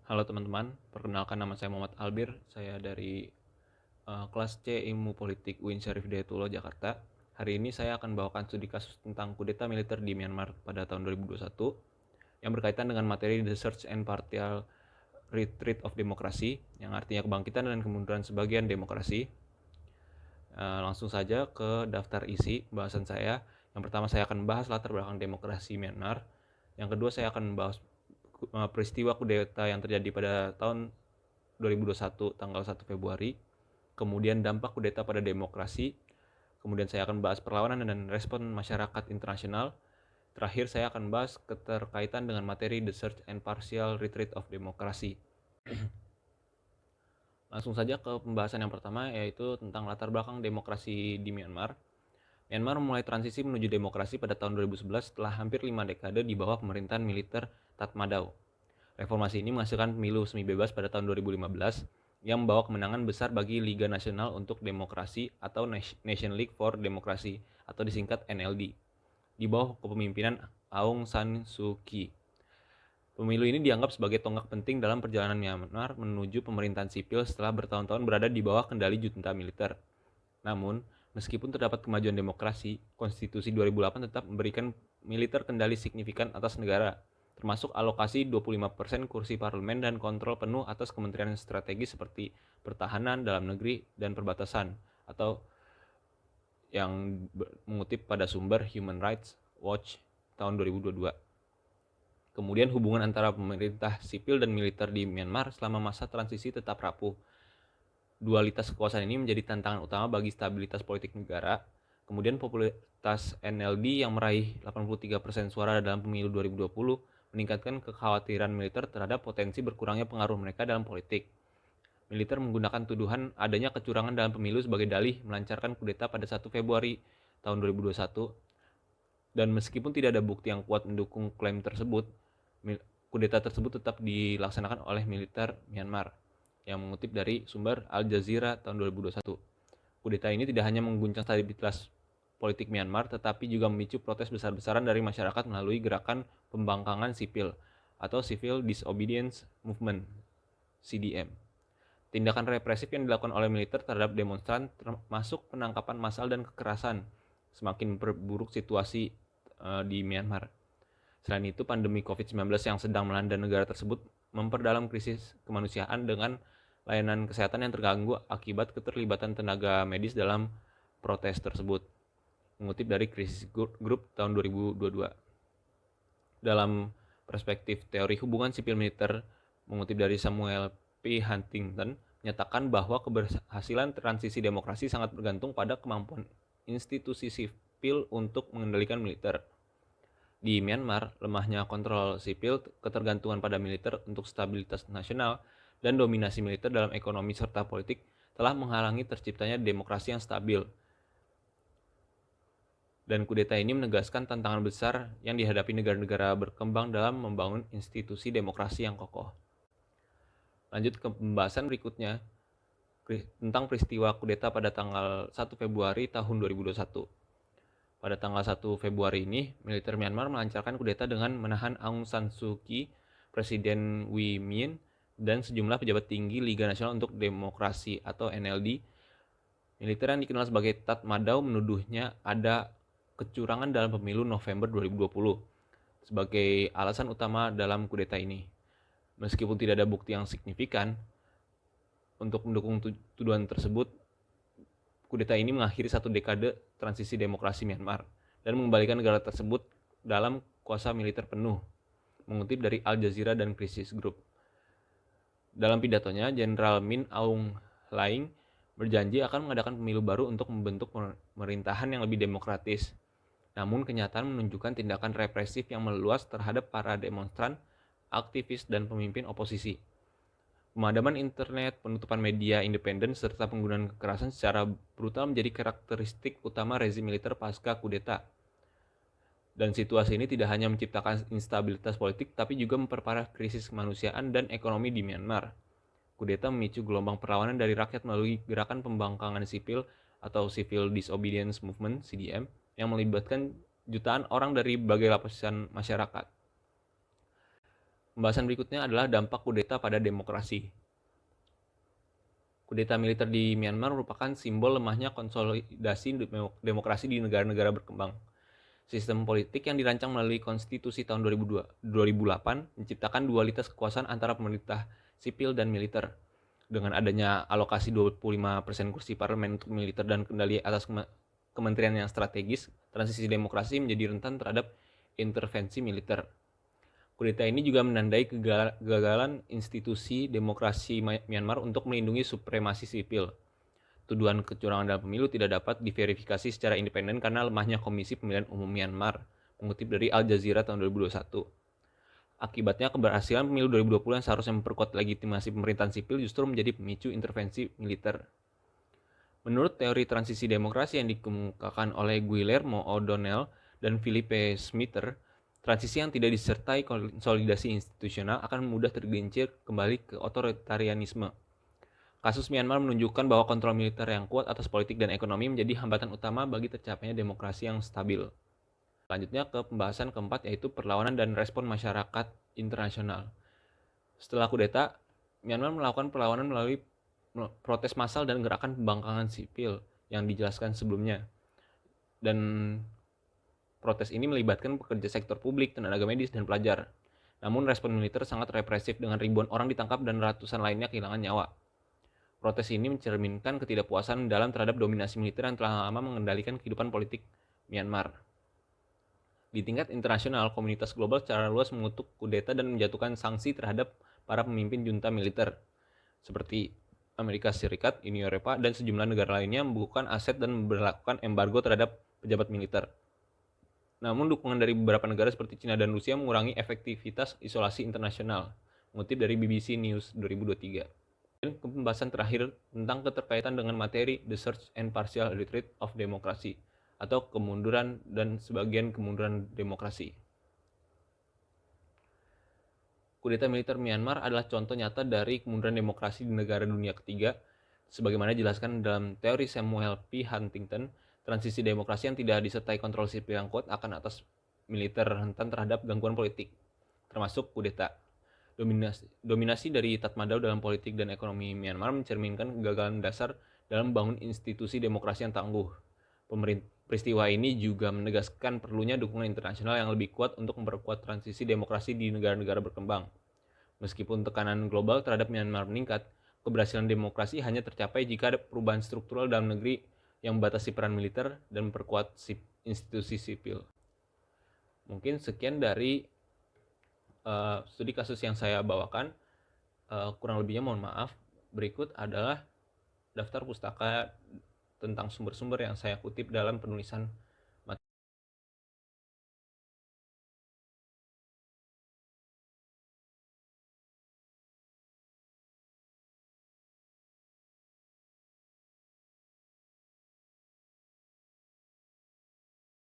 Halo teman-teman, perkenalkan nama saya Muhammad Albir, saya dari kelas C Ilmu Politik UIN Syarif Hidayatullah Jakarta. Hari ini saya akan bawakan studi kasus tentang kudeta militer di Myanmar pada tahun 2021 yang berkaitan dengan materi The Search and Partial Retreat of Democracy, yang artinya kebangkitan dan kemunduran sebagian demokrasi. Langsung saja ke daftar isi bahasan saya. Yang pertama saya akan membahas latar belakang demokrasi Myanmar. Yang kedua saya akan membahas peristiwa kudeta yang terjadi pada tahun 2021 tanggal 1 Februari, kemudian dampak kudeta pada demokrasi, kemudian saya akan bahas perlawanan dan respon masyarakat internasional, terakhir saya akan bahas keterkaitan dengan materi The Search and Partial Retreat of Democracy. Langsung saja ke pembahasan yang pertama, yaitu tentang latar belakang demokrasi di Myanmar. Myanmar memulai transisi menuju demokrasi pada tahun 2011 setelah hampir 5 dekade di bawah pemerintahan militer Tatmadaw. Reformasi ini menghasilkan pemilu semi bebas pada tahun 2015 yang membawa kemenangan besar bagi Liga Nasional untuk Demokrasi atau Nation League for Democracy atau disingkat NLD di bawah kepemimpinan Aung San Suu Kyi. Pemilu ini dianggap sebagai tonggak penting dalam perjalanan Myanmar menuju pemerintahan sipil setelah bertahun-tahun berada di bawah kendali junta militer. Namun, meskipun terdapat kemajuan demokrasi, Konstitusi 2008 tetap memberikan militer kendali signifikan atas negara, termasuk alokasi 25% kursi parlemen dan kontrol penuh atas kementerian strategis seperti pertahanan, dalam negeri, dan perbatasan, atau yang mengutip pada sumber Human Rights Watch tahun 2022. Kemudian hubungan antara pemerintah sipil dan militer di Myanmar selama masa transisi tetap rapuh. Dualitas kekuasaan ini menjadi tantangan utama bagi stabilitas politik negara. Kemudian popularitas NLD yang meraih 83% suara dalam pemilu 2020 meningkatkan kekhawatiran militer terhadap potensi berkurangnya pengaruh mereka dalam politik. Militer menggunakan tuduhan adanya kecurangan dalam pemilu sebagai dalih melancarkan kudeta pada 1 Februari tahun 2021. Dan meskipun tidak ada bukti yang kuat mendukung klaim tersebut, kudeta tersebut tetap dilaksanakan oleh militer Myanmar, yang mengutip dari sumber Al Jazeera tahun 2021. Kudeta ini tidak hanya mengguncang stabilitas politik Myanmar, tetapi juga memicu protes besar-besaran dari masyarakat melalui gerakan pembangkangan sipil atau Civil Disobedience Movement (CDM). Tindakan represif yang dilakukan oleh militer terhadap demonstran termasuk penangkapan massal dan kekerasan semakin memperburuk situasi di Myanmar. Selain itu, pandemi COVID-19 yang sedang melanda negara tersebut memperdalam krisis kemanusiaan dengan layanan kesehatan yang terganggu akibat keterlibatan tenaga medis dalam protes tersebut. Mengutip dari Krisis Group tahun 2022. Dalam perspektif teori hubungan sipil militer, mengutip dari Samuel P. Huntington, menyatakan bahwa keberhasilan transisi demokrasi sangat bergantung pada kemampuan institusi sipil untuk mengendalikan militer. Di Myanmar, lemahnya kontrol sipil, ketergantungan pada militer untuk stabilitas nasional, dan dominasi militer dalam ekonomi serta politik telah menghalangi terciptanya demokrasi yang stabil. Dan kudeta ini menegaskan tantangan besar yang dihadapi negara-negara berkembang dalam membangun institusi demokrasi yang kokoh. Lanjut ke pembahasan berikutnya tentang peristiwa kudeta pada tanggal 1 Februari tahun 2021. Pada tanggal 1 Februari ini, militer Myanmar melancarkan kudeta dengan menahan Aung San Suu Kyi, Presiden Win Myint, dan sejumlah pejabat tinggi Liga Nasional untuk Demokrasi atau NLD. Militer yang dikenal sebagai Tatmadaw menuduhnya ada kecurangan dalam pemilu November 2020 sebagai alasan utama dalam kudeta ini. Meskipun tidak ada bukti yang signifikan untuk mendukung tuduhan tersebut, kudeta ini mengakhiri satu dekade transisi demokrasi Myanmar dan mengembalikan negara tersebut dalam kuasa militer penuh, mengutip dari Al Jazeera dan Krisis Group. Dalam pidatonya, Jenderal Min Aung Hlaing berjanji akan mengadakan pemilu baru untuk membentuk pemerintahan yang lebih demokratis. Namun kenyataan menunjukkan tindakan represif yang meluas terhadap para demonstran, aktivis, dan pemimpin oposisi. Pemadaman internet, penutupan media independen, serta penggunaan kekerasan secara brutal menjadi karakteristik utama rezim militer pasca kudeta. Dan situasi ini tidak hanya menciptakan instabilitas politik, tapi juga memperparah krisis kemanusiaan dan ekonomi di Myanmar. Kudeta memicu gelombang perlawanan dari rakyat melalui gerakan pembangkangan sipil atau Civil Disobedience Movement (CDM) yang melibatkan jutaan orang dari berbagai lapisan masyarakat. Pembahasan berikutnya adalah dampak kudeta pada demokrasi. Kudeta militer di Myanmar merupakan simbol lemahnya konsolidasi demokrasi di negara-negara berkembang. Sistem politik yang dirancang melalui konstitusi tahun 2008 menciptakan dualitas kekuasaan antara pemerintah sipil dan militer. Dengan adanya alokasi 25% kursi parlemen untuk militer dan kendali atas kementerian yang strategis, transisi demokrasi menjadi rentan terhadap intervensi militer. Kudeta ini juga menandai kegagalan institusi demokrasi Myanmar untuk melindungi supremasi sipil. Tuduhan kecurangan dalam pemilu tidak dapat diverifikasi secara independen karena lemahnya Komisi Pemilihan Umum Myanmar, mengutip dari Al Jazeera tahun 2021. Akibatnya, keberhasilan pemilu 2020 yang seharusnya memperkuat legitimasi pemerintahan sipil justru menjadi pemicu intervensi militer. Menurut teori transisi demokrasi yang dikemukakan oleh Guillermo O'Donnell dan Philippe Schmitter, transisi yang tidak disertai konsolidasi institusional akan mudah tergelincir kembali ke otoritarianisme. Kasus Myanmar menunjukkan bahwa kontrol militer yang kuat atas politik dan ekonomi menjadi hambatan utama bagi tercapainya demokrasi yang stabil. Selanjutnya ke pembahasan keempat, yaitu perlawanan dan respon masyarakat internasional. Setelah kudeta, Myanmar melakukan perlawanan melalui protes massal dan gerakan pembangkangan sipil yang dijelaskan sebelumnya. Dan protes ini melibatkan pekerja sektor publik, tenaga medis, dan pelajar. Namun respon militer sangat represif dengan ribuan orang ditangkap dan ratusan lainnya kehilangan nyawa. Protes ini mencerminkan ketidakpuasan dalam terhadap dominasi militer yang telah lama mengendalikan kehidupan politik Myanmar. Di tingkat internasional, komunitas global secara luas mengutuk kudeta dan menjatuhkan sanksi terhadap para pemimpin junta militer, seperti Amerika Serikat, Uni Eropa, dan sejumlah negara lainnya membukukan aset dan memberlakukan embargo terhadap pejabat militer. Namun dukungan dari beberapa negara seperti China dan Rusia mengurangi efektivitas isolasi internasional, mengutip dari BBC News 2023. Dan pembahasan terakhir tentang keterkaitan dengan materi The Surge and Partial Retreat of Democracy, atau kemunduran dan sebagian kemunduran demokrasi. Kudeta militer Myanmar adalah contoh nyata dari kemunduran demokrasi di negara dunia ketiga, sebagaimana dijelaskan dalam teori Samuel P. Huntington. Transisi demokrasi yang tidak disertai kontrol sipil yang kuat akan atas militer rentan terhadap gangguan politik, termasuk kudeta. Dominasi dari Tatmadaw dalam politik dan ekonomi Myanmar mencerminkan kegagalan dasar dalam membangun institusi demokrasi yang tangguh. Peristiwa ini juga menegaskan perlunya dukungan internasional yang lebih kuat untuk memperkuat transisi demokrasi di negara-negara berkembang. Meskipun tekanan global terhadap Myanmar meningkat, keberhasilan demokrasi hanya tercapai jika ada perubahan struktural dalam negeri yang membatasi peran militer dan memperkuat institusi sipil. Mungkin sekian dari studi kasus yang saya bawakan. Kurang lebihnya mohon maaf. Berikut adalah daftar pustaka tentang sumber-sumber yang saya kutip dalam penulisan